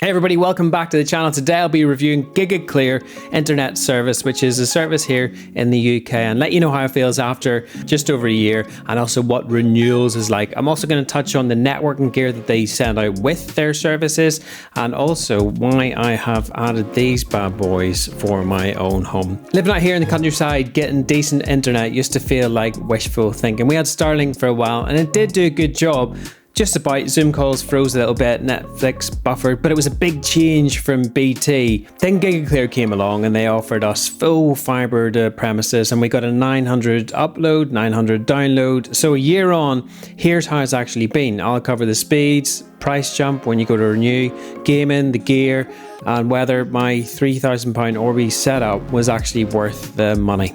Hey everybody, welcome back to the channel. Today I'll be reviewing Gigaclear internet service, which is a service here in the UK, and let you know how it feels after just over a year, and also what renewals is like. I'm also going to touch on the networking gear that they send out with their services, and also why I have added these bad boys for my own home. Living out here in the countryside, getting decent internet used to feel like wishful thinking. We had Starlink for a while and it did do a good job. Just about, Zoom calls froze a little bit, Netflix buffered, but it was a big change from BT. Then Gigaclear came along and they offered us full fibre to premises, and we got a 900 upload, 900 download. So a year on, here's how it's actually been. I'll cover the speeds, price jump when you go to renew, gaming, the gear, and whether my £3,000 Orbi setup was actually worth the money.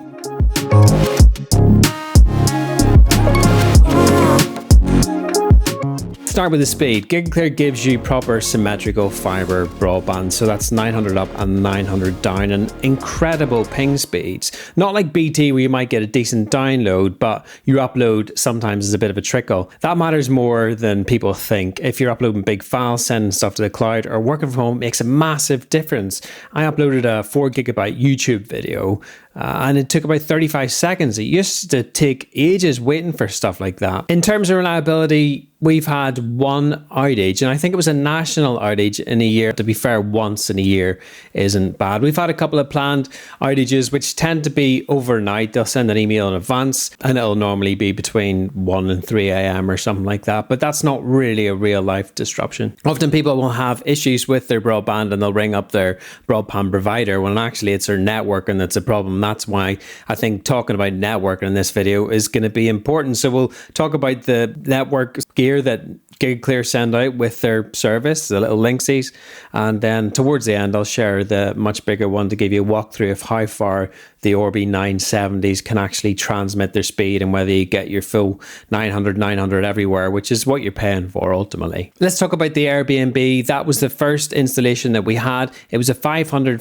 Start with the speed. Gigaclear gives you proper symmetrical fibre broadband, so that's 900 up and 900 down, and incredible ping speeds. Not like BT where you might get a decent download, but your upload sometimes is a bit of a trickle. That matters more than people think. If you're uploading big files, sending stuff to the cloud, or working from home, it makes a massive difference. I uploaded a 4 gigabyte YouTube video and it took about 35 seconds. It used to take ages waiting for stuff like that. In terms of reliability, we've had one outage, and I think it was a national outage in a year. To be fair, once in a year isn't bad. We've had a couple of planned outages, which tend to be overnight. They'll send an email in advance, and it'll normally be between 1 and 3 a.m. or something like that. But that's not really a real life disruption. Often people will have issues with their broadband and they'll ring up their broadband provider when actually it's their network and that's a problem. That's why I think talking about networking in this video is going to be important. So we'll talk about the network gear that Gigaclear send out with their service, the little Linksys, and then towards the end I'll share the much bigger one to give you a walkthrough of how far the Orbi 970s can actually transmit their speed and whether you get your full 900 everywhere, which is what you're paying for ultimately. Let's talk about the Airbnb. That was the first installation that we had. It was a 500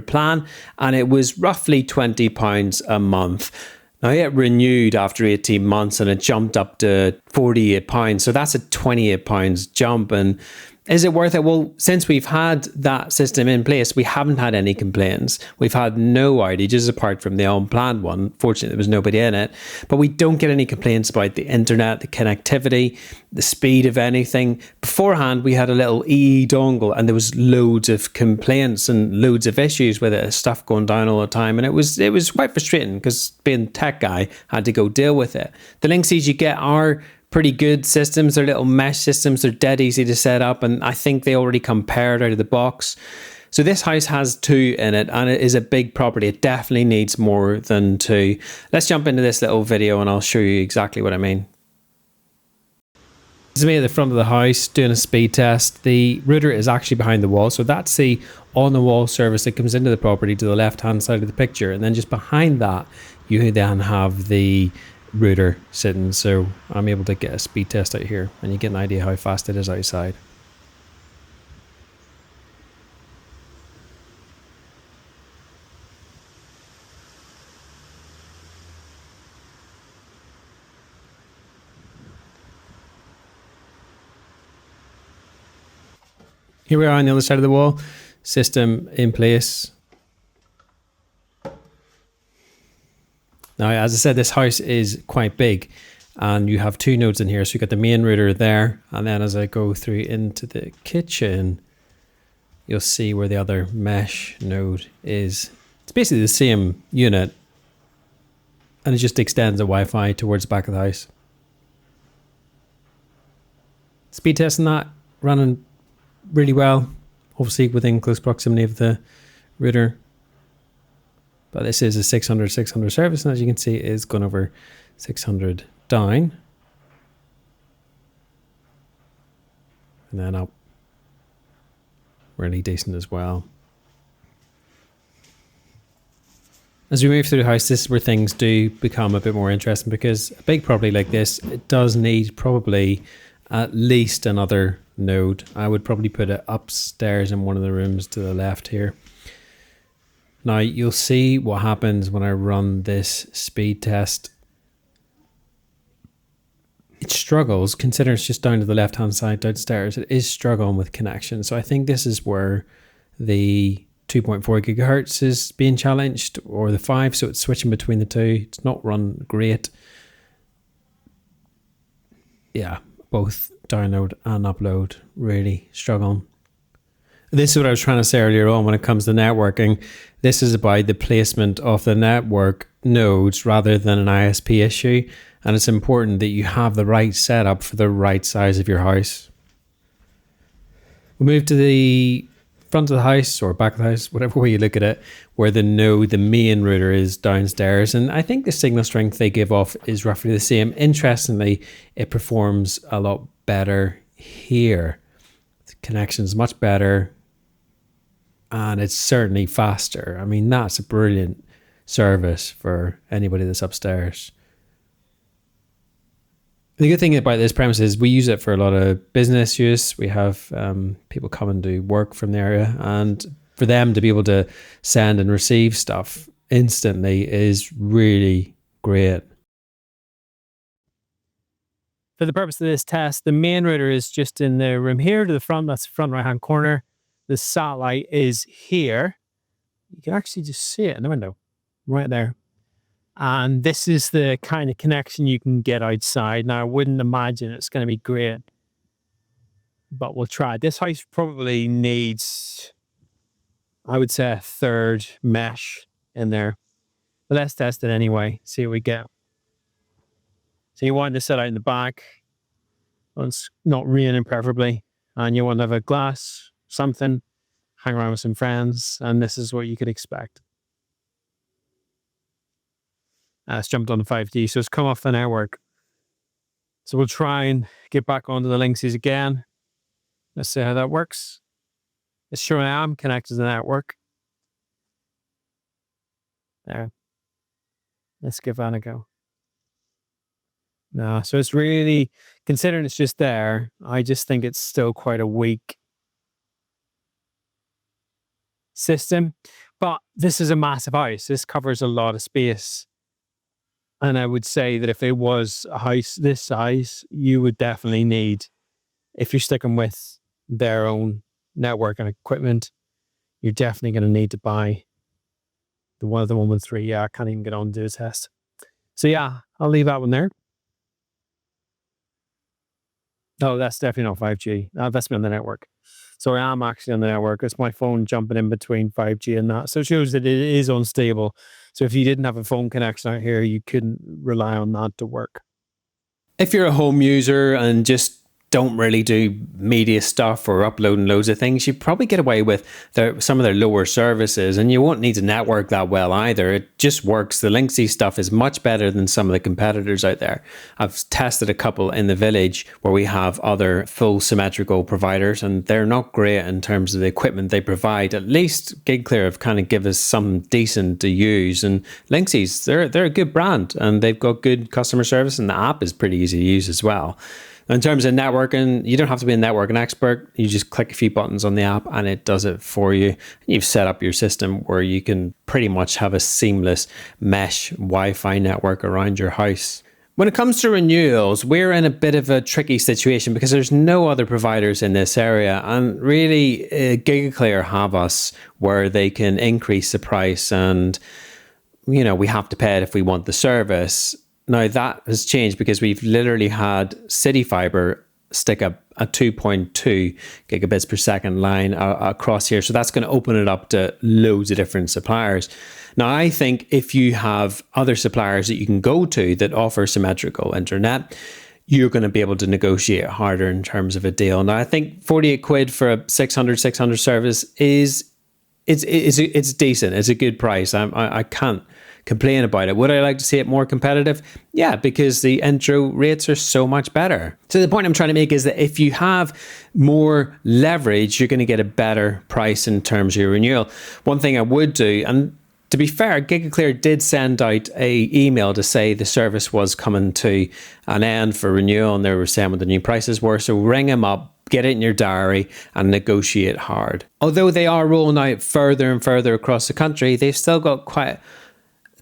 plan, and it was roughly £20 a month. Now it renewed after 18 months and it jumped up to £48. So that's a £28 jump. And is it worth it? Well, since we've had that system in place, we haven't had any complaints. We've had no outages apart from the unplanned one. Fortunately, there was nobody in it. But we don't get any complaints about the internet, the connectivity, the speed of anything. Beforehand, we had a little EE dongle and there was loads of complaints and loads of issues with it, stuff going down all the time. And it was quite frustrating because being a tech guy, I had to go deal with it. The Linksys you get are pretty good systems. They're little mesh systems. They're dead easy to set up, and I think they already come paired out of the box. So this house has 2 in it, and it is a big property. It definitely needs more than 2. Let's jump into this little video and I'll show you exactly what I mean. This is me at the front of the house doing a speed test. The router is actually behind the wall, so that's the on-the-wall service that comes into the property to the left-hand side of the picture, and then just behind that you then have the router sitting, so I'm able to get a speed test out here and you get an idea how fast it is outside. Here we are on the other side of the wall, system in place. Now, as I said, this house is quite big and you have 2 nodes in here. So you got the main router there. And then as I go through into the kitchen, you'll see where the other mesh node is. It's basically the same unit and it just extends the Wi-Fi towards the back of the house. Speed testing that, running really well, obviously within close proximity of the router. But this is a 600 service, and as you can see, it is going over 600 down. And then up. Really decent as well. As we move through the house, this is where things do become a bit more interesting, because a big property like this, it does need probably at least another node. I would probably put it upstairs in one of the rooms to the left here. Now you'll see what happens when I run this speed test. it struggles, considering it's just down to the left-hand side downstairs. It is struggling with connection. So I think this is where the 2.4 gigahertz is being challenged, or the 5, so it's switching between the two. It's not run great. Yeah, both download and upload really struggling. This is what I was trying to say earlier on when it comes to networking. This is about the placement of the network nodes rather than an ISP issue. And it's important that you have the right setup for the right size of your house. We'll move to the front of the house or back of the house, whatever way you look at it, where the main router is downstairs. And I think the signal strength they give off is roughly the same. Interestingly, it performs a lot better here. The connection's much better. And it's certainly faster. I mean, that's a brilliant service for anybody that's upstairs. The good thing about this premise is we use it for a lot of business use. We have people come and do work from the area, and for them to be able to send and receive stuff instantly is really great. For the purpose of this test, the main router is just in the room here to the front. That's the front right-hand corner. The satellite is here. You can actually just see it in the window right there. And this is the kind of connection you can get outside. Now, I wouldn't imagine it's going to be great, but we'll try. This house probably needs, I would say, a third mesh in there. But let's test it anyway, see what we get. So you want to set out in the back. Well, it's not raining preferably. And you want to have a glass, something, hang around with some friends, and this is what you could expect. It's jumped on the 5G, so it's come off the network. So we'll try and get back onto the Linksys again. Let's see how that works. It's showing I'm connected to the network. There. Let's give that a go. No, so it's really, considering it's just there, I just think it's still quite a weak system. But this is a massive house. This covers a lot of space. And I would say that if it was a house this size, you would definitely need, if you're sticking with their own network and equipment, you're definitely going to need to buy the 113. Yeah, I can't even get on to do a test. So yeah, I'll leave that one there. No, that's definitely not 5G. That's me on the network. So I am actually on the network. It's my phone jumping in between 5G and that. So it shows that it is unstable. So if you didn't have a phone connection out here, you couldn't rely on that to work. If you're a home user and just don't really do media stuff or uploading loads of things, you probably get away with some of their lower services, and you won't need to network that well either. It just works. The Linksys stuff is much better than some of the competitors out there. I've tested a couple in the village where we have other full symmetrical providers, and they're not great in terms of the equipment they provide. At least Gigaclear have kind of give us something decent to use, and Linksys, they're a good brand, and they've got good customer service, and the app is pretty easy to use as well. In terms of networking, you don't have to be a networking expert. You just click a few buttons on the app and it does it for you. You've set up your system where you can pretty much have a seamless mesh Wi-Fi network around your house. When it comes to renewals, we're in a bit of a tricky situation because there's no other providers in this area. And really, Gigaclear have us where they can increase the price and, we have to pay it if we want the service. Now that has changed because we've literally had City Fibre stick up a 2.2 gigabits per second line across here. So that's going to open it up to loads of different suppliers. Now, I think if you have other suppliers that you can go to that offer symmetrical internet, you're going to be able to negotiate harder in terms of a deal. Now, I think 48 quid for a 600 service it's decent. It's a good price. I can't complain about it. Would I like to see it more competitive? Yeah, because the intro rates are so much better. So the point I'm trying to make is that if you have more leverage, you're going to get a better price in terms of your renewal. One thing I would do, and to be fair, Gigaclear did send out an email to say the service was coming to an end for renewal, and they were saying what the new prices were. So ring them up, get it in your diary and negotiate hard. Although they are rolling out further and further across the country, they've still got quite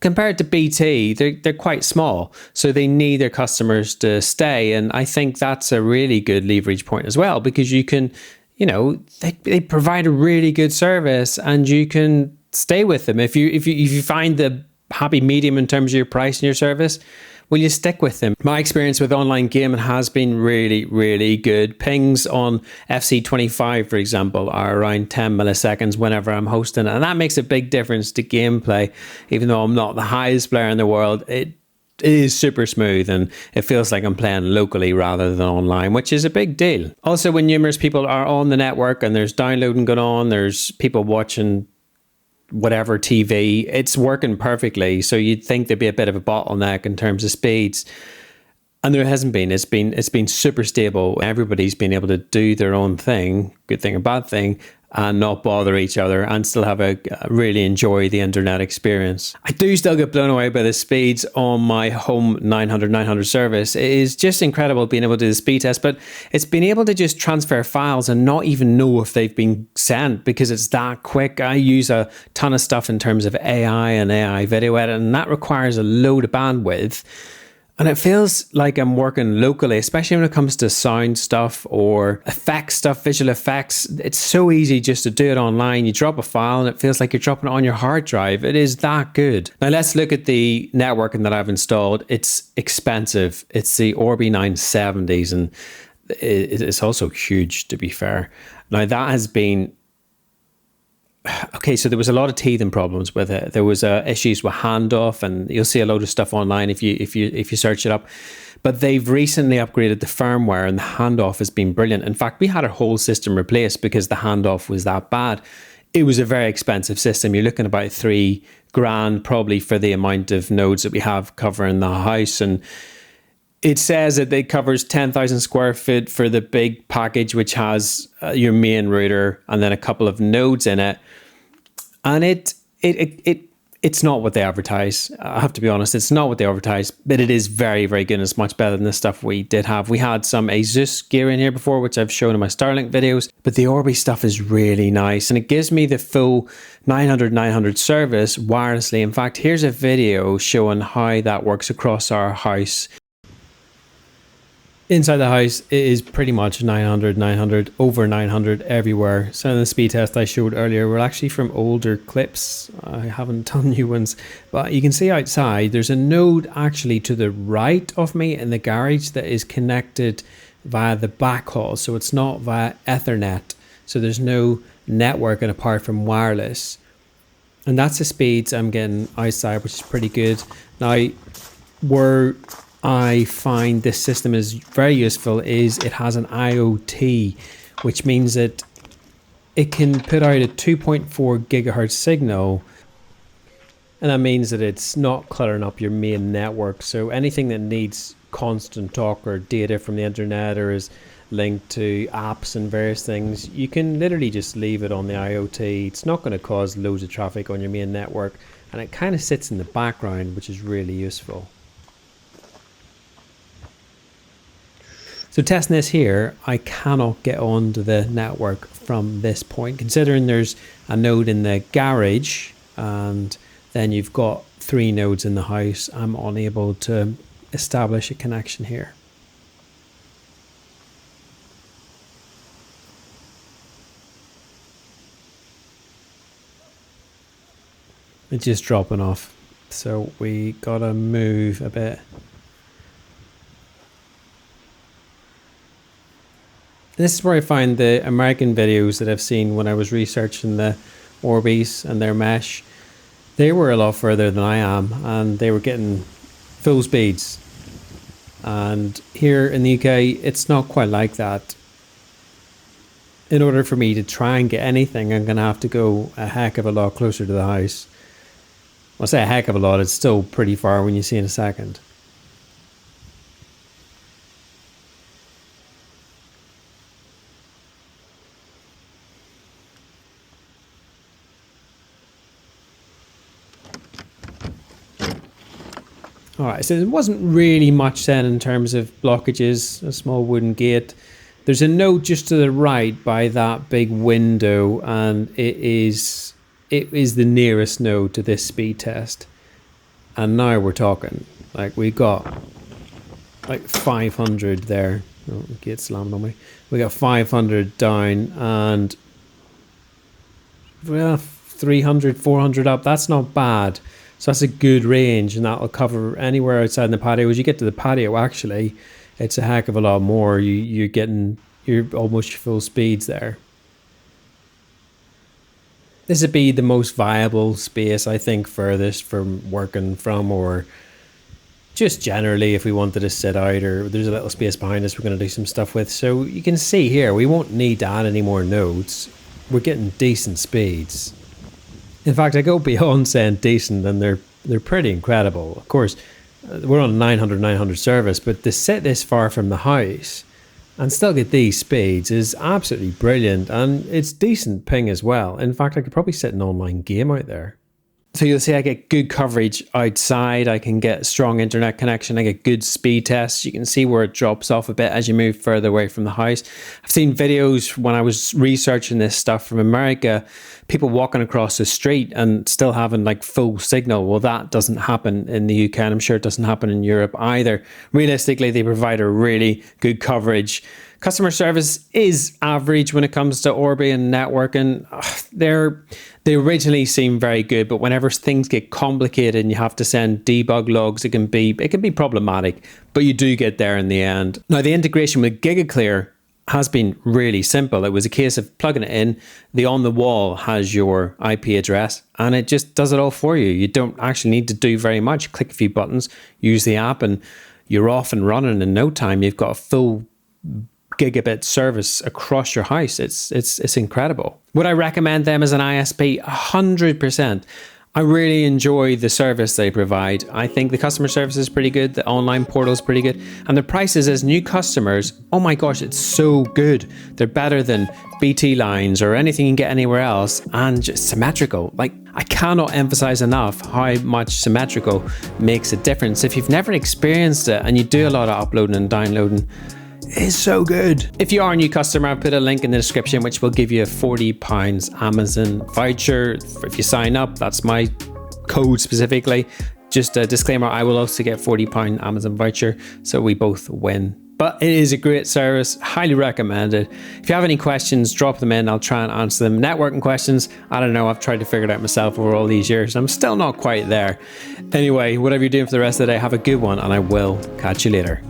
compared to BT, they're quite small, so they need their customers to stay. And I think that's a really good leverage point as well, because you can, they provide a really good service, and you can stay with them if you find the happy medium in terms of your price and your service. Will you stick with them? My experience with online gaming has been really, really good. Pings on FC25, for example, are around 10 milliseconds whenever I'm hosting. And that makes a big difference to gameplay. Even though I'm not the highest player in the world, it is super smooth, and it feels like I'm playing locally rather than online, which is a big deal. Also, when numerous people are on the network and there's downloading going on, there's people watching whatever TV, it's working perfectly. So you'd think there'd be a bit of a bottleneck in terms of speeds, and there hasn't been. It's been super stable. Everybody's been able to do their own thing, good thing or bad thing, and not bother each other, and still have really enjoy the internet experience. I do still get blown away by the speeds on my home 900 service. It is just incredible being able to do the speed test, but it's been able to just transfer files and not even know if they've been sent, because it's that quick. I use a ton of stuff in terms of AI and AI video edit, and that requires a load of bandwidth. And it feels like I'm working locally, especially when it comes to sound stuff or effects stuff, visual effects. It's so easy just to do it online. You drop a file and it feels like you're dropping it on your hard drive. It is that good. Now let's look at the networking that I've installed. It's expensive. It's the Orbi 970s, and it's also huge, to be fair. Now that has been... Okay, so there was a lot of teething problems with it. There was issues with handoff, and you'll see a load of stuff online if you search it up. But they've recently upgraded the firmware, and the handoff has been brilliant. In fact, we had our whole system replaced because the handoff was that bad. It was a very expensive system. You're looking about $3,000 probably for the amount of nodes that we have covering the house, and it says that it covers 10,000 square feet for the big package, which has your main router and then a couple of nodes in it. And it's not what they advertise. I have to be honest, it's not what they advertise, but it is very, very good. And it's much better than the stuff we did have. We had some Asus gear in here before, which I've shown in my Starlink videos, but the Orbi stuff is really nice, and it gives me the full 900 service wirelessly. In fact, here's a video showing how that works across our house. Inside the house, it is pretty much 900, over 900 everywhere. Some of the speed tests I showed earlier were actually from older clips. I haven't done new ones, but you can see outside there's a node actually to the right of me in the garage that is connected via the backhaul. So it's not via Ethernet. So there's no networking apart from wireless. And that's the speeds I'm getting outside, which is pretty good. Now, where I find this system is very useful is it has an IoT, which means that it can put out a 2.4 gigahertz signal, and that means that it's not cluttering up your main network. So anything that needs constant talk or data from the internet or is linked to apps and various things, you can literally just leave it on the IoT. It's not going to cause loads of traffic on your main network, and it kind of sits in the background, which is really useful. So testing this here, I cannot get onto the network from this point, considering there's a node in the garage and then you've got 3 nodes in the house. I'm unable to establish a connection here. It's just dropping off. So we gotta move a bit. This is where I find the American videos that I've seen when I was researching the Orbis and their mesh. They were a lot further than I am, and they were getting full speeds. And here in the UK, it's not quite like that. In order for me to try and get anything, I'm going to have to go a heck of a lot closer to the house. Well, I say a heck of a lot, it's still pretty far when you see in a second. Alright, so there wasn't really much said in terms of blockages, a small wooden gate. There's a node just to the right by that big window, and it is the nearest node to this speed test. And now we're talking, like we got like 500 there. Oh, gate slammed on me. We got 500 down and well, 300, 400 up. That's not bad. So that's a good range, and that'll cover anywhere outside in the patio. As you get to the patio, actually, it's a heck of a lot more. You're almost full speeds there. This would be the most viable space, I think, furthest from working from, or just generally if we wanted to sit out, or there's a little space behind us we're going to do some stuff with. So you can see here, we won't need to add any more nodes. We're getting decent speeds. In fact, I go beyond saying decent, and they're pretty incredible. Of course, we're on 900 service, but to sit this far from the house and still get these speeds is absolutely brilliant, and it's decent ping as well. In fact, I could probably sit an online game out there. So you'll see I get good coverage outside. I can get strong internet connection. I get good speed tests. You can see where it drops off a bit as you move further away from the house. I've seen videos when I was researching this stuff from America, people walking across the street and still having like full signal. Well, that doesn't happen in the UK, and I'm sure it doesn't happen in Europe either. Realistically, they provide a really good coverage. Customer service is average when it comes to Orbi and networking. They originally seem very good, but whenever things get complicated and you have to send debug logs, it can be problematic, but you do get there in the end. Now, the integration with Gigaclear has been really simple. It was a case of plugging it in. The on the wall has your IP address, and it just does it all for you. You don't actually need to do very much. Click a few buttons, use the app, and you're off and running in no time. You've got a full gigabit service across your house. It's incredible. Would I recommend them as an ISP? 100%. I really enjoy the service they provide. I think the customer service is pretty good. The online portal is pretty good. And the prices as new customers, oh my gosh, it's so good. They're better than BT lines or anything you can get anywhere else, and just symmetrical. Like, I cannot emphasize enough how much symmetrical makes a difference. If you've never experienced it and you do a lot of uploading and downloading, is so good. If you are a new customer, I'll put a link in the description which will give you a £40 Amazon voucher. If you sign up, that's my code specifically. Just a disclaimer, I will also get £40 Amazon voucher, so we both win. But it is a great service, highly recommended. If you have any questions, drop them in, I'll try and answer them. Networking questions, I don't know, I've tried to figure it out myself over all these years, and I'm still not quite there. Anyway, whatever you're doing for the rest of the day, have a good one, and I will catch you later.